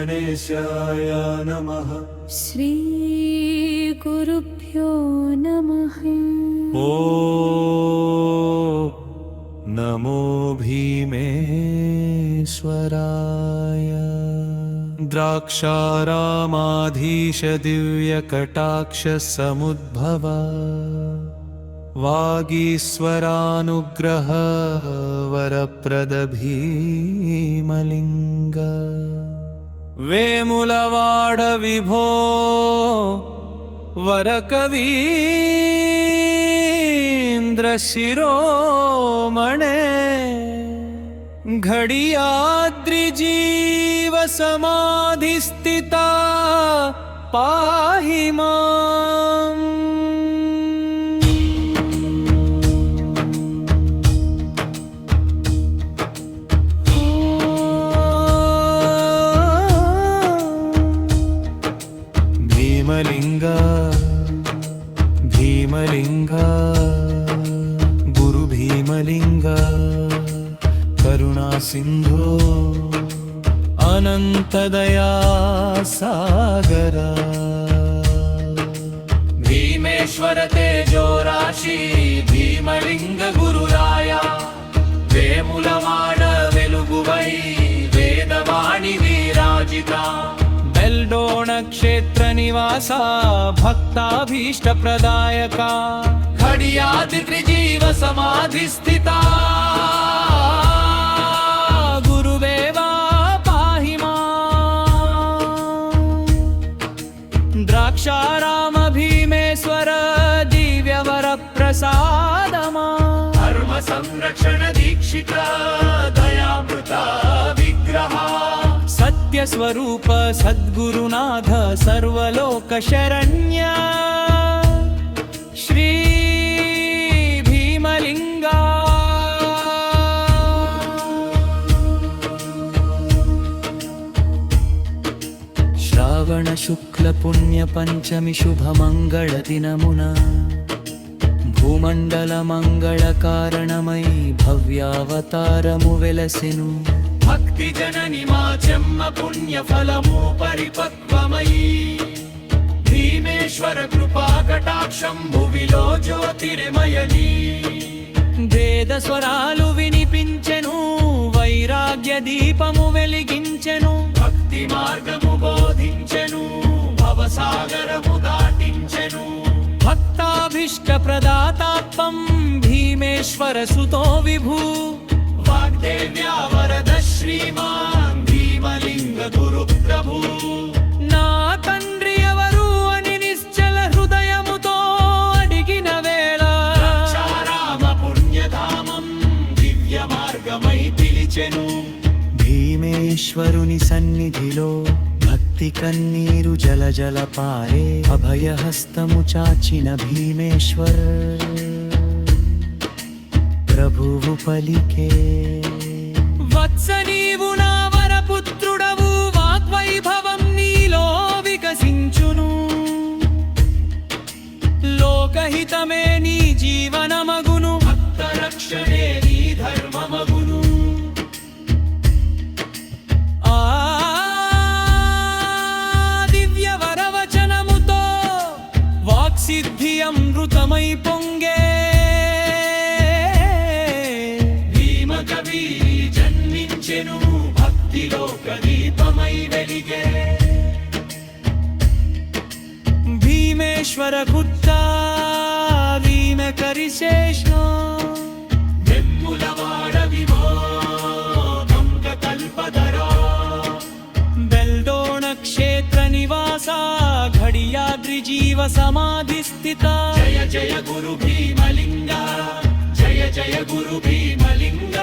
गणेशाय नमः। श्री गुरुभ्यो नमः। ॐ नमो भीमेश्वराय। द्राक्षारामाधीश दिव्यकटाक्ष समुद्भव वागीश्वरानुग्रह वरप्रद भीमलिंग। वेमुलवाड विभो वरकवीन्द्र शिरोमणे। घडियाद्रिजीव समाधिस्थिता पाहि माम्। भीमलिंग भीमलिंग गुरु भीमलिंग करुणा सिंधो अनंत दया सागर। भीमेश्वर तेजो राशि भीमलिंग गुरुराया। वेमुलवाड वेलुगुवै वेदवाणी विराजिता। बेल्डोण क्षेत्र निवासा भक्ताभीष्ट प्रदायका। घडियाद्रिजीव समाधि स्थिता गुरुदेवा पाहि माम्। द्राक्षाराम भीमेश्वर दिव्यवर प्रसादमा। धर्म संरक्षण दीक्षिता दयामृता विग्रहा। सत्य स्वरूप सद्गुरुनाथ सर्वलोक शरण्य श्री भीमलिंगा। श्रावण शुक्ल पुण्य पंचमी शुभ मंगल दिनमुना। भूमंडल मंगल कारणमयी भव्यावतारमु वेलसेनु। भक्ति जननी मा जन्म पुण्य फलमु परिपक्वमयी। भीमेश्वर कृपा कटाक्षं भुविलो ज्योतिर्मयनी। వేద స్వరాలు వినిపించెను వైరాగ్య దీపము వెలిగించెను। భక్తి మార్గము బోధించెను భవసాగరము దాటించెను। భక్తాభీష్ట ప్రదాతాత్మం భీమేశ్వర సుతో విభూ। वाग्देव्या वरद श्रीमान् भीमलिंग गुरु प्रभु। ना तंड्रि एवरू अनि निश्चल हृदयमुतो अडिगिन वेळ। द्राक्षाराम पुण्यधामं दिव्य मार्गमై పిలిచెను। భీమేశ్వరుని సన్నిధిలో భక్తి కన్నీరు జల జల పారే। అభయహస్తము చాచిన భీమేశ్వర్ ప్రభువు పలికే। వత్స నీవు నా వరపుత్రుడవు వాగ్వైభవం నీలో వికసించును। లోకహితమే నీ జీవనమగును భక్త రక్షణే నీ ధర్మమగును। ఆ దివ్య వరవచనముతో వాక్సిద్ధి అమృతమై పొంగే। జన్మించెను భక్తిలోక దీపమై వెలిగే। భీమేశ్వర గుట్ట భీమ కరిశేష। వెమ్ములవాడ విభో గంగ కల్పధరా। బెల్డోణ క్షేత్ర నివాస घडियाद्रिजीव समाधि स्थित। जय जय गुरु भीमलिंग जय जय गुरु भीमलिंग।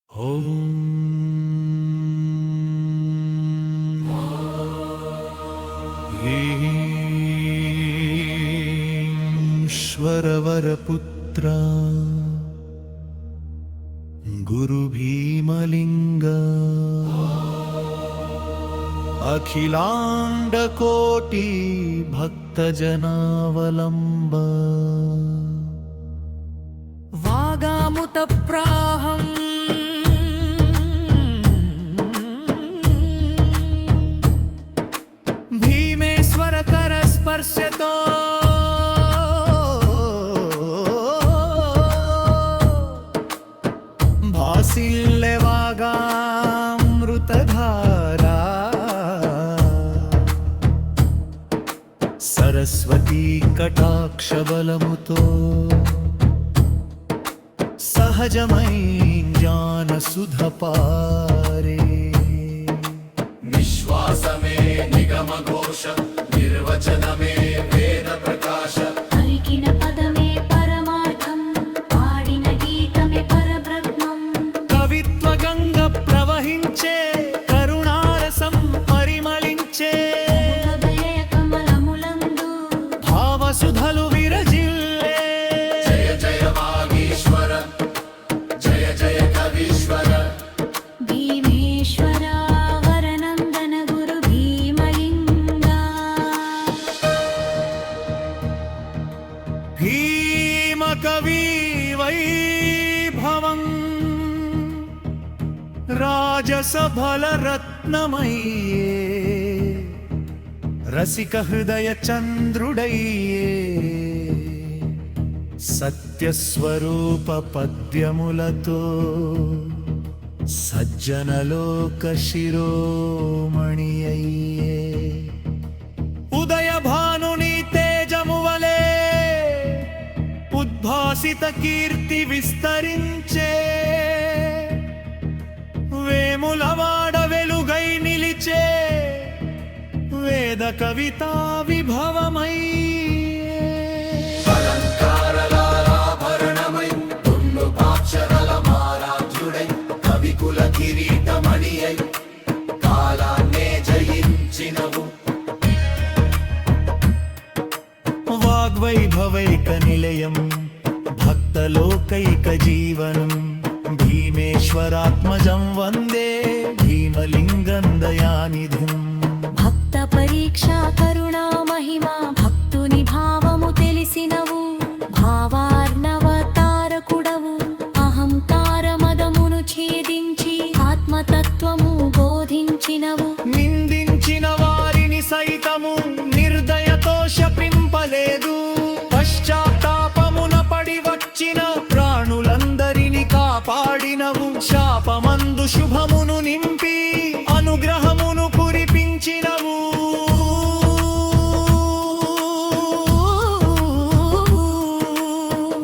ओम ईश्वर वरपुत्र गुरु भीमलिंग। अखिलांड कोटि भक्त जनावलंब। वागामुतप्राहम् भीमेश्वरकरस्पर्शतो भासिल्यवागामृतधारा सरस्वती कटाक्षबलमुतो सहजमै ज्ञानसुधपारे निश्वासमे निगमघोष निर्वचनमे वेद प्रकाश పలికిన పదమే పరమార్థం పాడిన గీతమే పరబ్రహ్మం కవిత్వ గంగ ప్రవహించే కరుణారసం పరిమళించే హృదయ కమలములందు భావసుధలు విరజిల్లే जय जय वागीश्वर जय जय कवीश्वर భీమేశ్వర వరనందన గురు భీమలింగా భీమకవి వైభవం రాజసఫలరత్నమయ్యే రసిక హృదయ చంద్రుడయ్యే సత్యస్వరూప పద్యములతో సజ్జనలోక శిరోమణి అయ్యే ఉదయ భానుని తేజమువలే ఉద్భాసిత కీర్తి విస్తరించే వేములవాడ వెలుగై నిలిచే వేద కవితా విభవమై అలంకారలాభరణమై దున్ను పాక్షరల మారాధ్యుడై కవికుల కిరీటమణియై కాలాన్నే జయించినవు వాగ్వైభవైక నిలయం భక్తలోకైక జీవనం భీమేశ్వరాత్మజం వందే భీమలింగం దయానిధిం భక్త పరీక్ష కరుణా మహిమా భక్తుని భావము తెలిసినవు భావార్ణవతారకుడవు అహంకార మదమును ఛేదించి ఆత్మతత్వము బోధించినవు నిందించిన వారిని సైతము నిర్దయతో శపింపలేదు పశ్చాత్తాపమున పడి వచ్చిన ప్రాణులందరిని కాపాడినవు శాపమందు శుభమును నింపి అనుగ్రహమును కురిపించినవు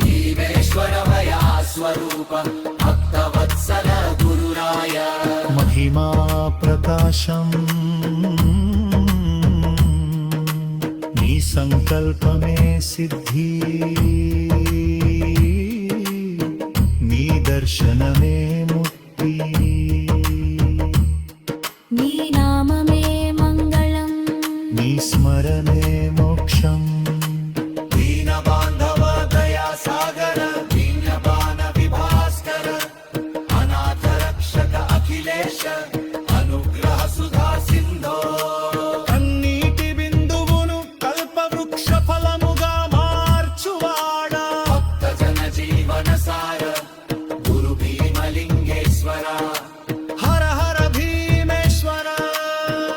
భీమేశ్వర భయా స్వరూప భక్తవత్సల గురురాయ మహిమా ప్రకాశం నీ సంకల్పమే సిద్ధి నీ దర్శనమే ముక్తి నీ నామమే మంగళం నీ స్మరణే మోక్షం దీన బాంధవ దయా సాగర దీనపాన విభాస్కర అనాథ రక్షక అఖిలేశ అనుగ్రహ సుధా సింధో కన్నీటి బిందువును కల్పవృక్ష ఫలముగా మార్చువాడా భక్త జన జీవన సార గురు భీమలింగేశ్వర హర హర భీమేశ్వర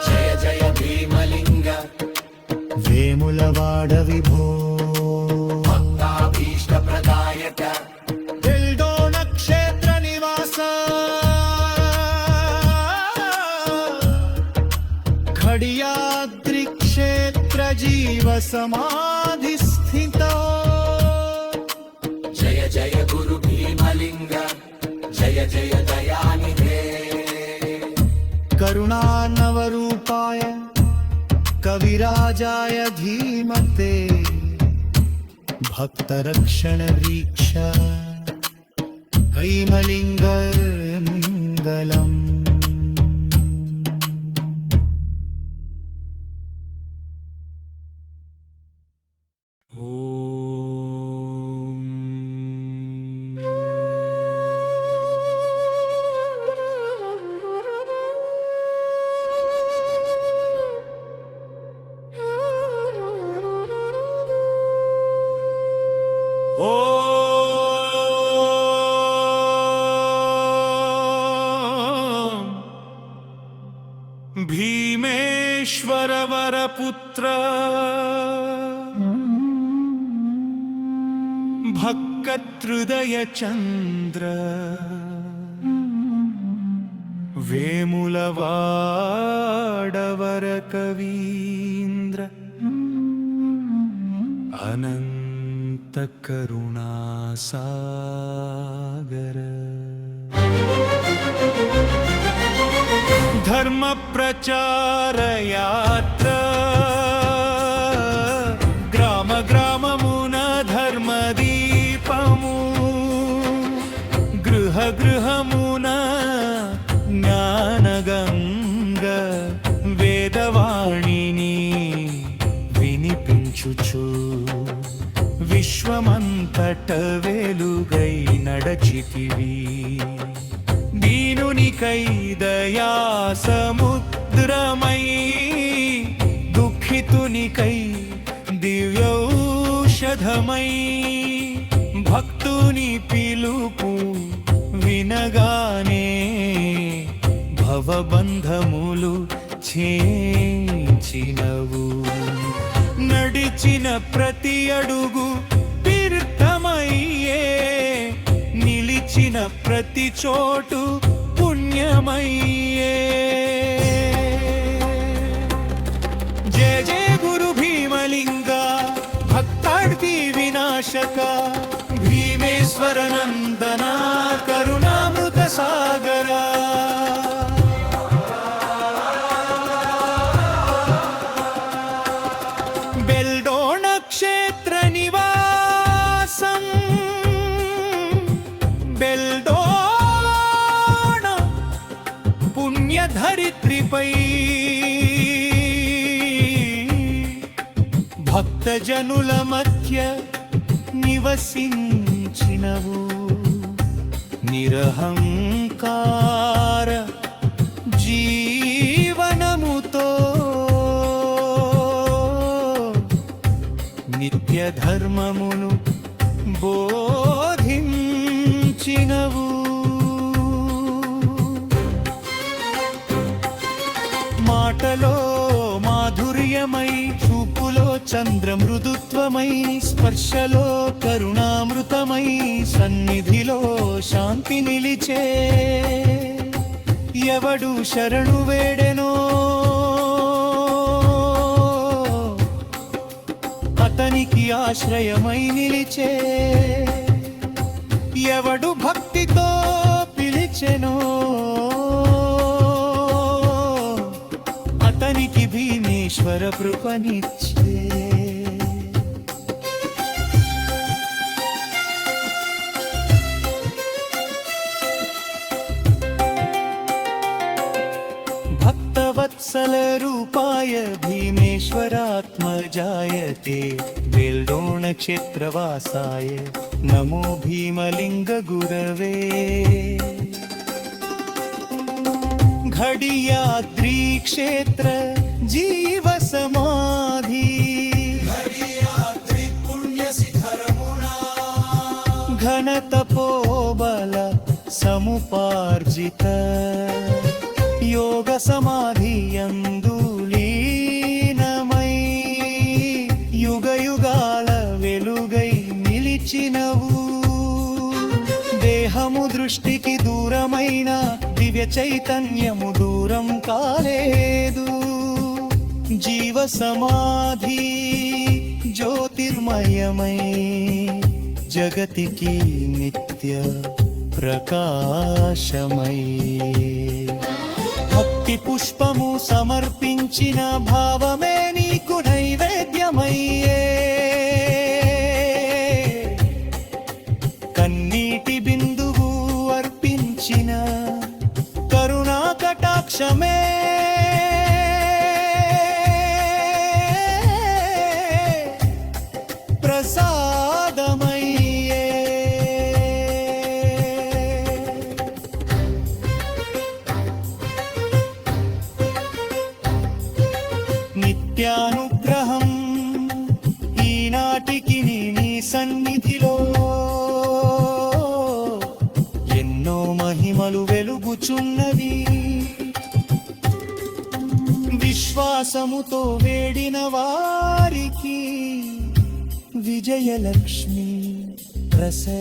జయ జయ భీమలింగ వేములవాడ విభో భక్తాభీష్ట ప్రదాయక దిల్డోన క్షేత్ర నివాస ఖడియాద్రి క్షేత్ర జీవ సమాధి స్థిత జయ జయ గురు భీమలింగ జయ జయ దయానిధే కరుణానవరూపాయ కవిరాజాయ ధీమతే భక్తరక్షణ వీక్ష కైమలింగమంగళం విశ్వేశ్వర వరపుత్ర భక్కతృదయ చంద్ర వేములవాడవర కవీంద్ర అనంత కరుణాసాగర ధర్మ ప్రచార యాత్ర గ్రామ గ్రామమున ధర్మ దీపము గృహ గృహమున జ్ఞానగంగ వేదవాణిని వినిపించుచు విశ్వమంతట వెలుగై నడచితివి దీనునికై దయా సముద్రమై దుఃఖితునికై దివ్యౌషధమై భక్తుని పిలుపు వినగానే భవబంధములు ఛేంచినవు నడిచిన ప్రతి అడుగు తీర్థమయ్యే నిలిచిన ప్రతి చోటు పుణ్యమయ్యే జయ జయ గురు భీమలింగ భక్తార్తి వినాశక భీమేశ్వర నందన కరుణామృత సాగర బెల్డోణ క్షేత్ర నివాసం బెల్డోణ పుణ్యధరిత్రిపై భక్తజనుల మధ్య నివసించినవు నిరహంకార జీవనముతో నిత్య ధర్మమును బోధించినవు మాటలో మాధుర్యమై చూపులో చంద్ర మృదుత్వమై స్పర్శలో కరుణామృతమై సన్నిధిలో శాంతి నిలిచే ఎవడు శరణు వేడెనో అతనికి ఆశ్రయమై నిలిచే ఎవడు భక్తితో పిలిచెనో అతనికి భీమేశ్వర కృపనిచ్చే భక్తవత్సల రూపాయ భీమేశ్వరాత్మజాయతే బెల్డోణ క్షేత్రవాసాయ నమో భీమలింగ గురవే घडियाद्री क्षेत्र जीव समाधि घन तपोबल समुपार्जित योग समाधि लीनमై युग युगाल వెలుగై నిలిచినవు దేహము దృష్టికి దూరమైన దివ్య చైతన్యము దూరం కాలేదు జీవ సమాధి జ్యోతిర్మయమై జగతికి నిత్య ప్రకాశమై భక్తి పుష్పము సమర్పించిన భావమే నీకు నైవేద్యమయ్యే కన్నీటి బిందువు అర్పించిన కరుణా కటాక్షమే ప్రసాదమయ్యే నిత్యానుగ్రహం ఈనాటికి నీ సన్నిధిలో ఎన్నో మహిమలు వెలుగుచున్నవి విశ్వ విశ్వాసముతో వేడిన వారికి విజయలక్ష్మి ప్రసరించుచున్నది.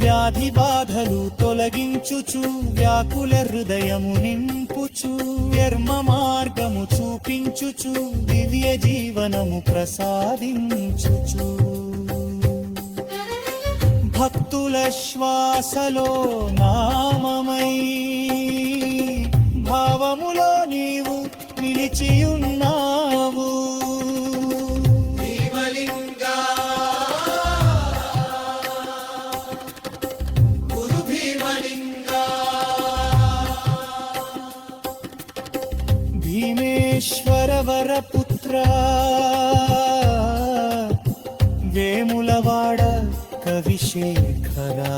వ్యాధి బాధలు తొలగించుచు వ్యాకుల హృదయము నింపుచు ధర్మ మార్గము చూపించుచు దివ్య జీవనము ప్రసాదించుచు భక్తుల శ్వాసలో నామమై భావములో నీవు నిలిచియున్నావు. భీమలింగా గురు భీమలింగా భీమేశ్వర వరపుత్ర వేములవాడ కవిశేఖరా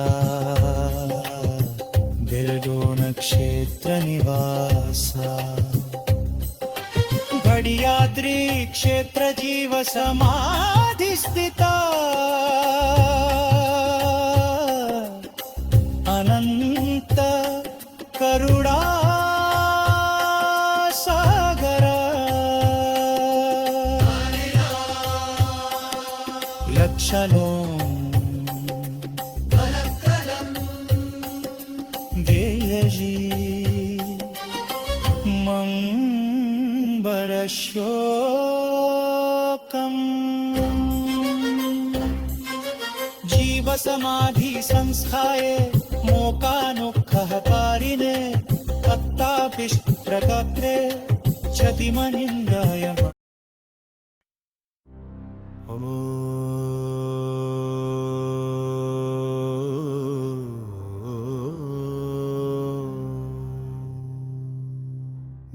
బెల్డోన క్షేత్ర నివాస घडियाद्री क्षेत्र जीव समाधि स्थित अनंत करुणा सागर लक्षणों देयजी शोकम् जीव समाधि संस्थाय मोकानुखः कारिणे तत्तापिष्प्रकग्रे क्षतिमनिन्द्राय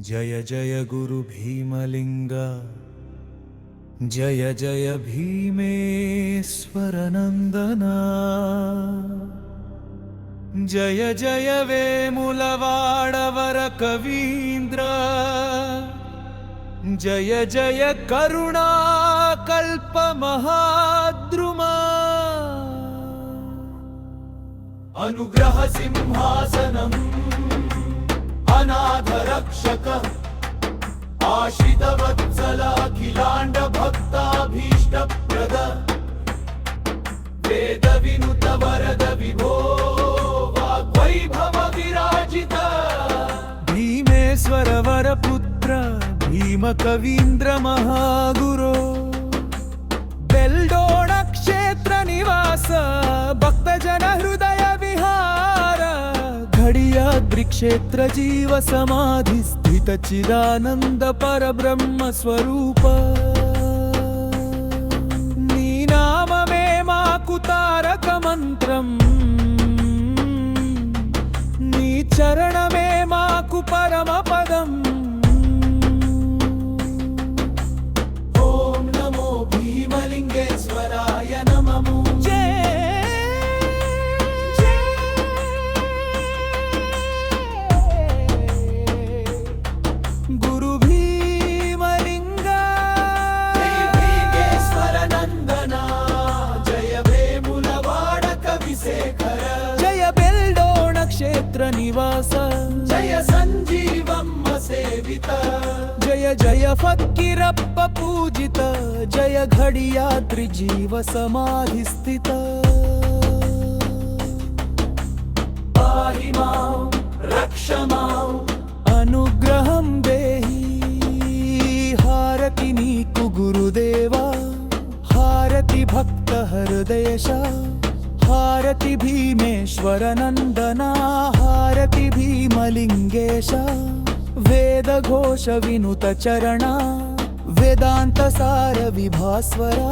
जय जय गुरु भीमलिंग जय जय भीमेश्वर नंदना जय जय वेमुलवाडवर कवींद्र जय जय करुणा कल्प महाद्रुमा अनुग्रह सिंहासनम् अनाथ रक्षक आश्रित वत्सल अखिलांड भक्ताभीष्ट प्रद वेद विनुत वरद विभो वाग्वैभव विराजित भीमेश्वर वरपुत्र भीम कवींद्र महागुरो बेल्डोण क्षेत्र निवास भक्त जन हृदय विहार घडियाद्रि क्षेत्र जीव समाधि स्थित चिदानंद परब्रह्म स्वरूप नी नाममे माकु तारक मंत्रम नी चरणमे माकु परम पदम ओम नमो भीमलिंगेश्वराय नमः क्षेत्र निवास जय संजीवम सेवित जय जय फक्कीरप्प पूजित जय घडियाद्रि जीव समाधि स्थित पाहि मां रक्ष मां अनुग्रहं देहि हारति नीकु गुरुदेवा हारति भक्त हृदयेश हारति भीमेश्वर नंदना हारति भीमलिंगेश वेद घोष विनुत चरणा वेदांत सार विभास्वरा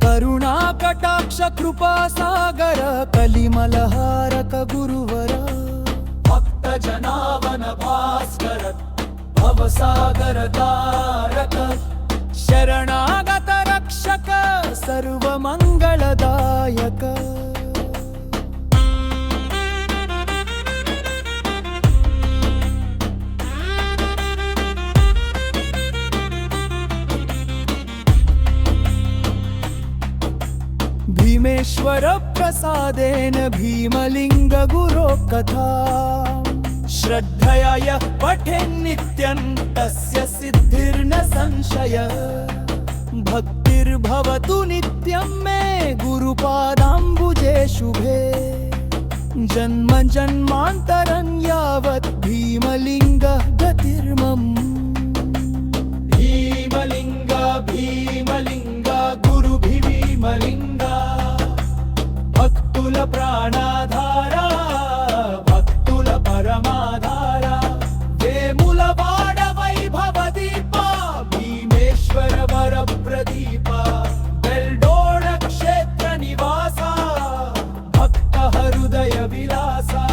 करुणा कटाक्ष कृपा सागर कलिमलहारक गुरुवरा भक्त जनावन भास्कर भवसागर तारक शरणागत रक्षक सर्व मंगलदायक भीमेश्वर प्रसादेन भीमलिंग गुरो कथा श्रद्धया यः पठेन्नित्यं तस्य सिद्धिर्न संशयः भक्तिर्भवतु नित्यं मे गुरुपादाम्बुजे शुभे जन्म जन्मान्तरं यावत् भीमलिङ्गः गतिर्मम भीमलिङ्ग भीमलिङ्ग गुरु भीमलिङ्ग भक्तुल प्राणाधारा भक्तुल परमाधारा वेमुलवाड वैभव दीपा भीमेश्वर वर प्रदीप बेल्डोळ क्षेत्र निवासा भक्त हृदय विलासा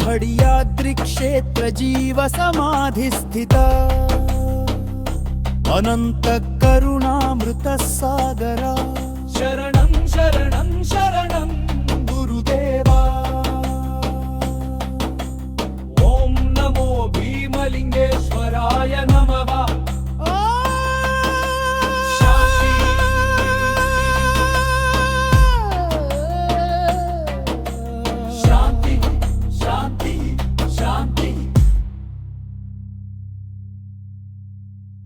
घडियाद्रि क्षेत्र जीव समाधि स्थित अनंत करुणामृत सागरा शरणं शरणं शरणं